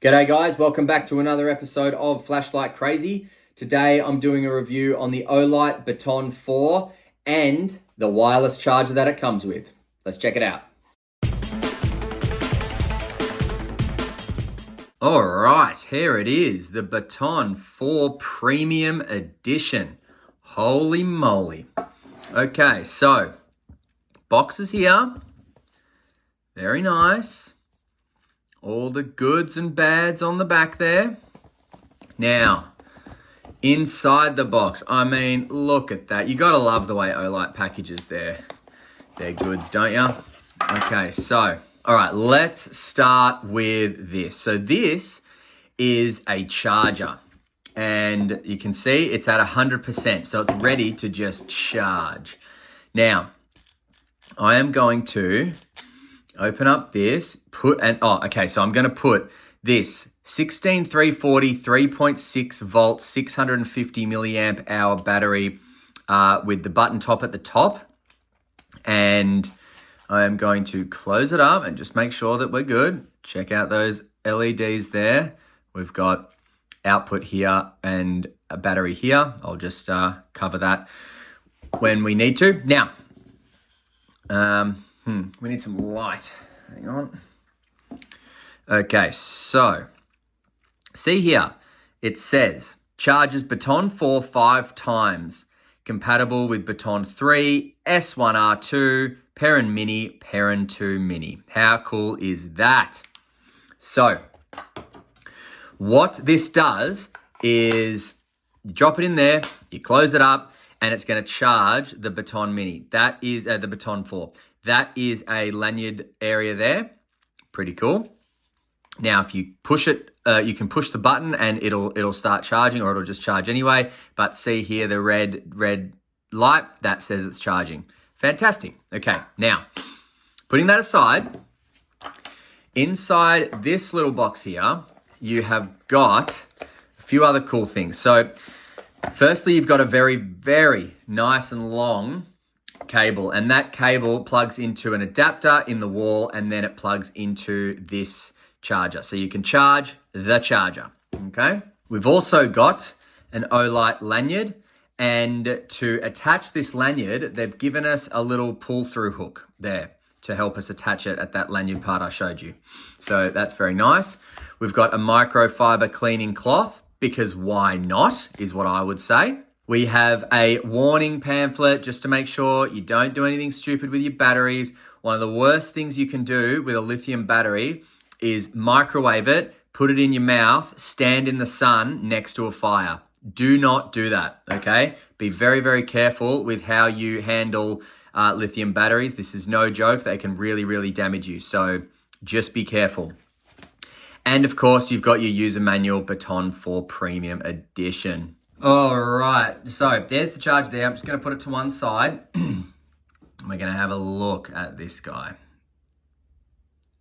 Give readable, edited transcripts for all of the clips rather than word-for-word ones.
G'day guys, welcome back to another episode of Flashlight Crazy. Today I'm doing a review on the Olight Baton 4 and the wireless charger that it comes with. Let's check it out. Alright, here it is, the Baton 4 Premium Edition. Holy moly. Okay, so boxes here, very nice. All the goods and bads on the back there. Now, inside the box, I mean, look at that. You gotta love the way Olight packages their goods, don't you? Okay, so, all right, let's start with this. So this is a charger, and you can see it's at 100%, so it's ready to just charge. Now, I am going to open up this, so I'm going to put this 16340 3.6 volt 650 milliamp hour battery with the button top at the top, and I am going to close it up and just make sure that we're good. Check out those LEDs there. We've got output here and a battery here. I'll just cover that when we need to. Now, we need some light. Hang on. Okay, so see here, it says charges Baton 4 5 times, compatible with Baton 3, S1R2, Perrin Mini, Perrin 2 Mini. How cool is that? So what this does is you drop it in there, you close it up, and it's going to charge the Baton Mini. That is the Baton 4. That is a lanyard area there. Pretty cool. Now, if you push it, you can push the button and it'll start charging, or it'll just charge anyway. But see here, the red light, that says it's charging. Fantastic. Okay, now, putting that aside, inside this little box here, you have got a few other cool things. So, firstly, you've got a very, very nice and long cable, and that cable plugs into an adapter in the wall, and then it plugs into this charger. So you can charge the charger, okay? We've also got an Olight lanyard, and to attach this lanyard, they've given us a little pull-through hook there to help us attach it at that lanyard part I showed you. So that's very nice. We've got a microfiber cleaning cloth, because why not, is what I would say. We have a warning pamphlet just to make sure you don't do anything stupid with your batteries. One of the worst things you can do with a lithium battery is microwave it, put it in your mouth, stand in the sun next to a fire. Do not do that, okay? Be very, very careful with how you handle lithium batteries. This is no joke. They can really, really damage you. So just be careful. And of course, you've got your user manual, Baton 4 Premium Edition. All right, so there's the charge there. I'm just going to put it to one side. We're going to have a look at this guy.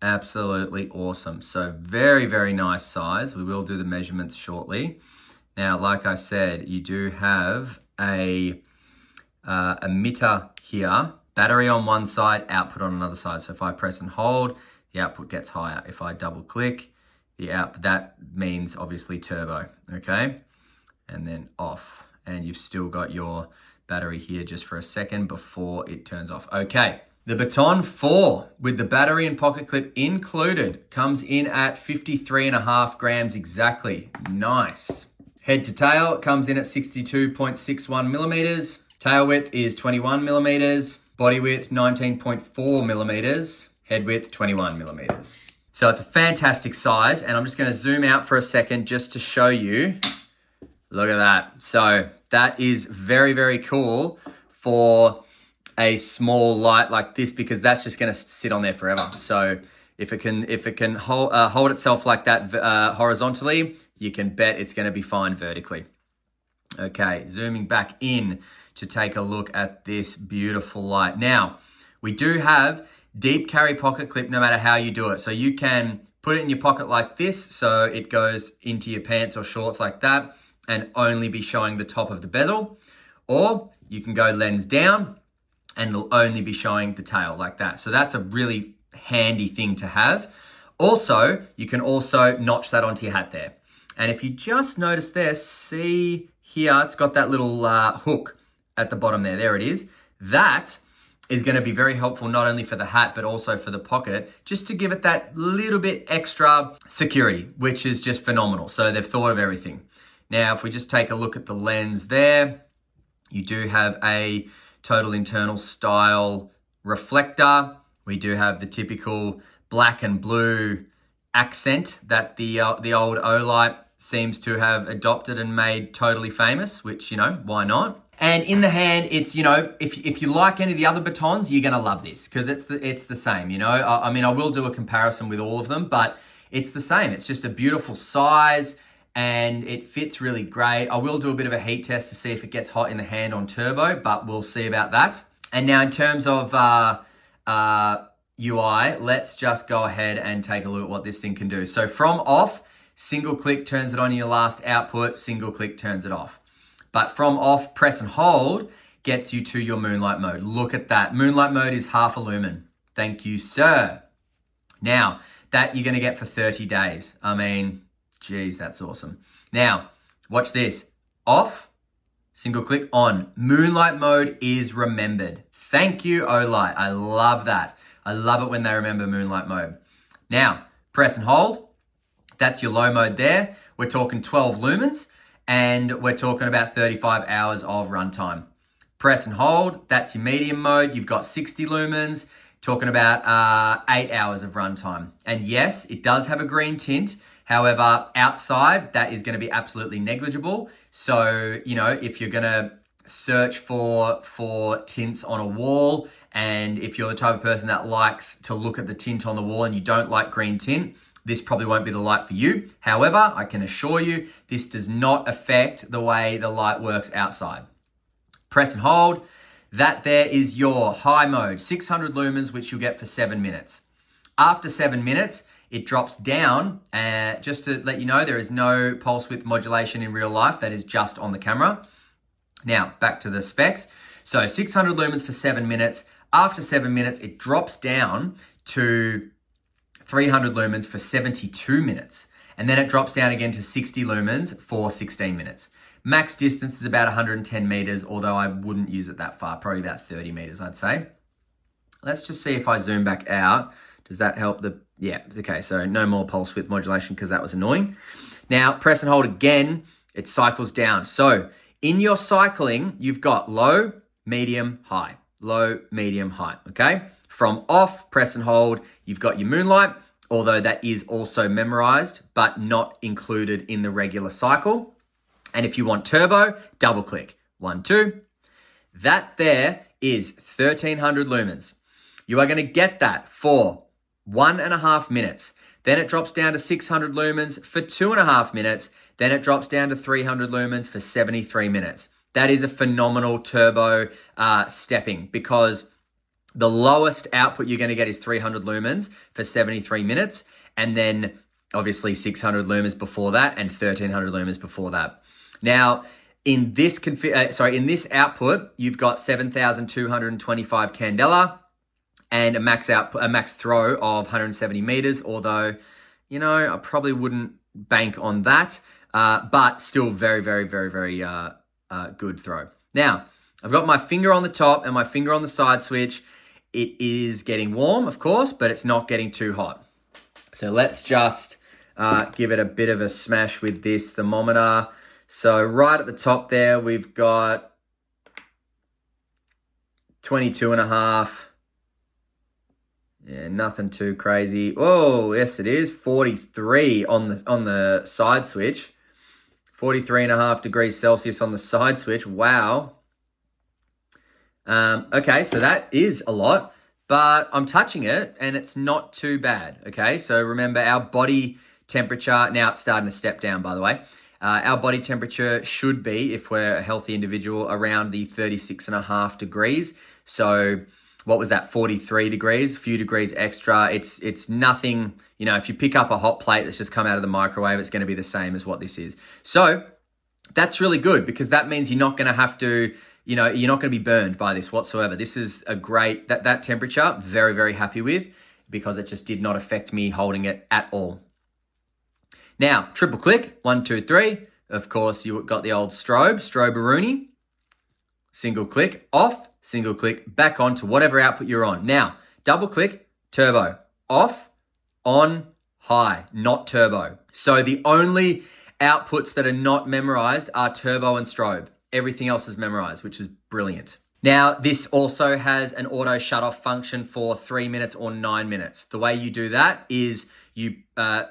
Absolutely awesome. So very, very nice size. We will do the measurements shortly. Now, like I said, you do have a emitter here, battery on one side, output on another side. So if I press and hold, the output gets higher. If I double click, that means obviously turbo, okay? And then off. And you've still got your battery here just for a second before it turns off. Okay, the Baton 4 with the battery and pocket clip included comes in at 53.5 grams exactly. Nice. Head to tail, it comes in at 62.61 millimeters. Tail width is 21 millimeters. Body width, 19.4 millimeters. Head width, 21 millimeters. So it's a fantastic size, and I'm just gonna zoom out for a second just to show you. Look at that. So that is very, very cool for a small light like this, because that's just going to sit on there forever. So if it can hold itself like that horizontally, you can bet it's going to be fine vertically. Okay, zooming back in to take a look at this beautiful light. Now, we do have deep carry pocket clip no matter how you do it. So you can put it in your pocket like this, so it goes into your pants or shorts like that, and only be showing the top of the bezel. Or you can go lens down and it'll only be showing the tail like that. So that's a really handy thing to have. Also, you can also notch that onto your hat there. And if you just notice there, see here, it's got that little hook at the bottom there. There it is. That is going to be very helpful not only for the hat, but also for the pocket, just to give it that little bit extra security, which is just phenomenal. So they've thought of everything. Now, if we just take a look at the lens there, you do have a total internal style reflector. We do have the typical black and blue accent that the old Olight seems to have adopted and made totally famous, which, you know, why not? And in the hand, it's, you know, if you like any of the other batons, you're going to love this because it's the same, you know. I mean, I will do a comparison with all of them, but it's the same. It's just a beautiful size and it fits really great. I will do a bit of a heat test to see if it gets hot in the hand on turbo, but we'll see about that. And now in terms of UI, let's just go ahead and take a look at what this thing can do. So from off, single click turns it on your last output, single click turns it off. But from off, press and hold gets you to your moonlight mode. Look at that. Moonlight mode is half a lumen. Thank you, sir. Now, that you're going to get for 30 days. I mean, geez, that's awesome. Now, watch this. Off, single click on. Moonlight mode is remembered. Thank you, Olight. I love that. I love it when they remember moonlight mode. Now, press and hold. That's your low mode there. We're talking 12 lumens and we're talking about 35 hours of runtime. Press and hold. That's your medium mode. You've got 60 lumens, talking about 8 hours of runtime. And yes, it does have a green tint. However, outside, that is going to be absolutely negligible. So, you know, if you're going to search for tints on a wall, and if you're the type of person that likes to look at the tint on the wall and you don't like green tint, this probably won't be the light for you. However, I can assure you, this does not affect the way the light works outside. Press and hold. That there is your high mode, 600 lumens, which you'll get for 7 minutes. After 7 minutes, it drops down. Just to let you know, there is no pulse width modulation in real life. That is just on the camera. Now, back to the specs. So 600 lumens for 7 minutes. After 7 minutes, it drops down to 300 lumens for 72 minutes. And then it drops down again to 60 lumens for 16 minutes. Max distance is about 110 meters, although I wouldn't use it that far, probably about 30 meters, I'd say. Let's just see if I zoom back out. Does that help yeah, okay, so no more pulse width modulation because that was annoying. Now, press and hold again, it cycles down. So in your cycling, you've got low, medium, high. Low, medium, high, okay? From off, press and hold, you've got your moonlight, although that is also memorized, but not included in the regular cycle. And if you want turbo, double click. 1, 2. That there is 1300 lumens. You are going to get that for 1.5 minutes. Then it drops down to 600 lumens for 2.5 minutes. Then it drops down to 300 lumens for 73 minutes. That is a phenomenal turbo stepping because the lowest output you're going to get is 300 lumens for 73 minutes. And then obviously 600 lumens before that and 1300 lumens before that. Now, in this in this output, you've got 7,225 candela and a max throw of 170 meters. Although, you know, I probably wouldn't bank on that, but still very, very, very, very good throw. Now, I've got my finger on the top and my finger on the side switch. It is getting warm, of course, but it's not getting too hot. So let's just give it a bit of a smash with this thermometer. So right at the top there, we've got 22.5. Yeah, nothing too crazy. Oh, yes, it is 43 on the side switch. 43.5 degrees Celsius on the side switch. Wow. Okay, so that is a lot, but I'm touching it and it's not too bad. Okay, so remember our body temperature, now it's starting to step down, by the way. Our body temperature should be, if we're a healthy individual, around the 36.5 degrees. So what was that, 43 degrees, a few degrees extra. It's nothing, you know, if you pick up a hot plate that's just come out of the microwave, it's going to be the same as what this is. So that's really good because that means you're not going to have to, you know, you're not going to be burned by this whatsoever. This is a great, that temperature, very, very happy with. because it just did not affect me holding it at all. Now, triple click, 1, 2, 3. Of course, you got the old strobe-a-rooney. Single click, off, single click, back on to whatever output you're on. Now, double click, turbo, off, on, high, not turbo. So the only outputs that are not memorized are turbo and strobe. Everything else is memorized, which is brilliant. Now, this also has an auto shut off function for 3 minutes or 9 minutes. The way you do that is you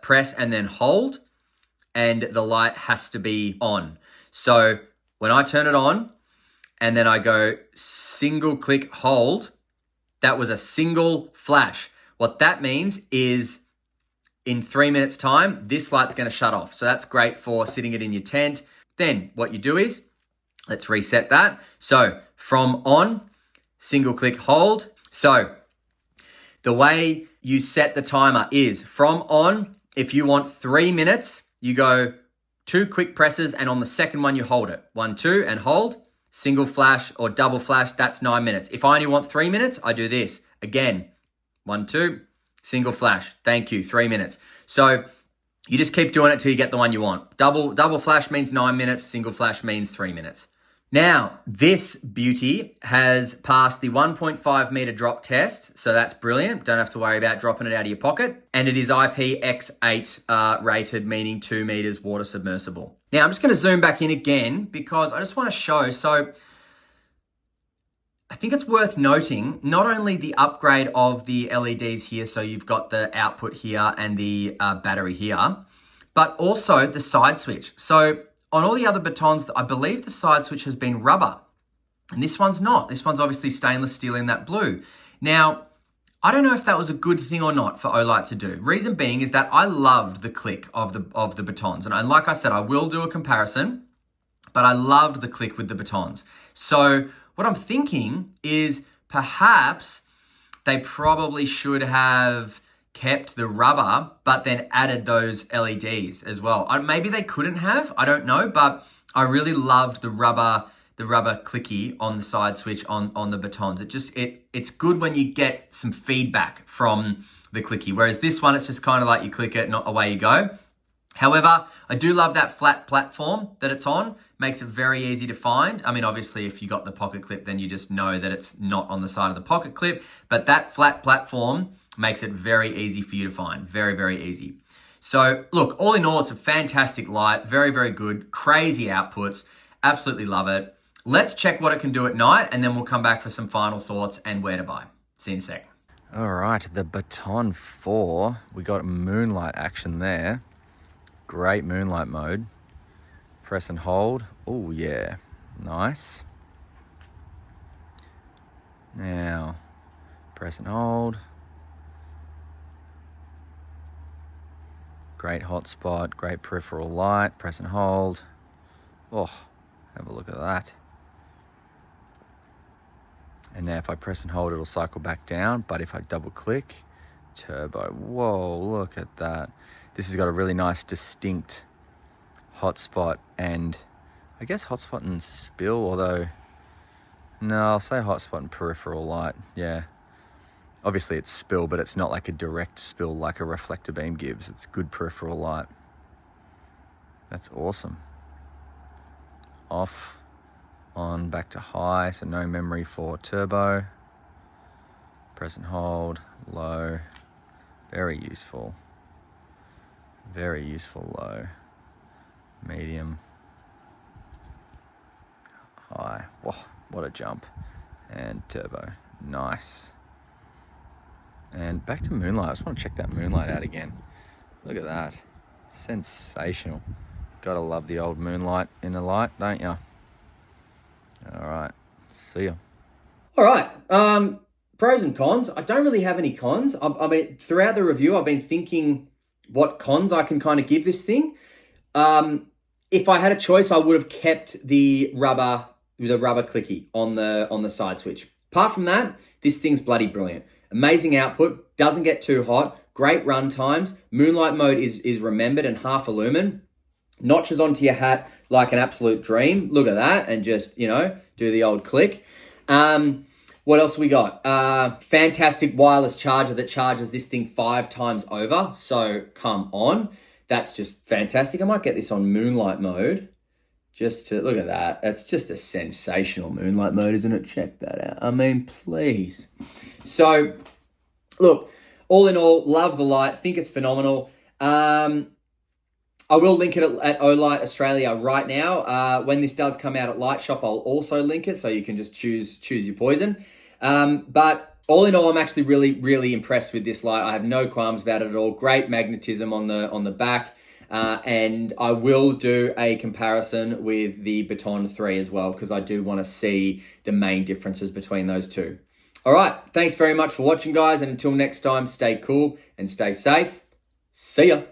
press and then hold, and the light has to be on. So when I turn it on and then I go single click hold, that was a single flash. What that means is in 3 minutes time, this light's gonna shut off. So that's great for sitting it in your tent. Then what you do is, let's reset that. So from on, single click hold. So the way you set the timer is from on, if you want 3 minutes, you go 2 quick presses, and on the second one, you hold it. 1, 2, and hold. Single flash or double flash, that's 9 minutes. If I only want 3 minutes, I do this. Again, 1, 2, single flash. Thank you, 3 minutes. So you just keep doing it till you get the one you want. Double flash means 9 minutes. Single flash means 3 minutes. Now, this beauty has passed the 1.5 meter drop test. So that's brilliant. Don't have to worry about dropping it out of your pocket. And it is IPX8 rated, meaning 2 meters water submersible. Now, I'm just going to zoom back in again because I just want to show. So I think it's worth noting not only the upgrade of the LEDs here, so you've got the output here and the battery here, but also the side switch. So on all the other batons, I believe the side switch has been rubber, and this one's not. This one's obviously stainless steel in that blue. Now, I don't know if that was a good thing or not for Olight to do. Reason being is that I loved the click of the batons, and like I said, I will do a comparison, but I loved the click with the batons. So what I'm thinking is perhaps they probably should have kept the rubber, but then added those LEDs as well. Maybe they couldn't have, I don't know, but I really loved the rubber clicky on the side switch on the batons. It's good when you get some feedback from the clicky, whereas this one, it's just kind of like you click it and away you go. However, I do love that flat platform that it's on. Makes it very easy to find. I mean, obviously, if you got the pocket clip, then you just know that it's not on the side of the pocket clip, but that flat platform makes it very easy for you to find. Very, very easy. So look, all in all, it's a fantastic light. Very, very good. Crazy outputs. Absolutely love it. Let's check what it can do at night, and then we'll come back for some final thoughts and where to buy. See you in a sec. All right, the Baton 4. We got moonlight action there. Great moonlight mode. Press and hold. Oh yeah, nice. Now, press and hold. Great hotspot, great peripheral light. Press and hold. Oh, have a look at that. And now if I press and hold, it'll cycle back down. But if I double click, turbo. Whoa, look at that. This has got a really nice distinct hotspot, and I guess hotspot and spill, although no, I'll say hotspot and peripheral light. Yeah, obviously it's spill, but it's not like a direct spill like a reflector beam gives. It's good peripheral light. That's awesome. Off, on, back to high, so no memory for turbo. Press and hold, low. Very useful. Very useful low. Medium. High. Whoa, what a jump. And turbo. Nice. And back to moonlight. I just want to check that moonlight out again. Look at that. Sensational. Gotta love the old moonlight in the light, don't you? All right. See ya. All right. Pros and cons. I don't really have any cons. I mean, throughout the review, I've been thinking what cons I can kind of give this thing. If I had a choice, I would have kept the rubber clicky on the side switch. Apart from that, this thing's bloody brilliant. Amazing output, doesn't get too hot, great run times. Moonlight mode is remembered and half a lumen. Notches onto your hat like an absolute dream. Look at that, and just, do the old click. What else we got? Fantastic wireless charger that charges this thing 5 times over. So come on. That's just fantastic. I might get this on moonlight mode. Just to look at that. That's just a sensational moonlight mode, isn't it? Check that out. I mean, please. So, look, all in all, love the light. Think it's phenomenal. I will link it at Olight Australia right now. When this does come out at Light Shop, I'll also link it, so you can just choose your poison. But all in all, I'm actually really, really impressed with this light. I have no qualms about it at all. Great magnetism on the back. And I will do a comparison with the Baton 3 as well, because I do want to see the main differences between those two. All right, thanks very much for watching, guys. And until next time, stay cool and stay safe. See ya.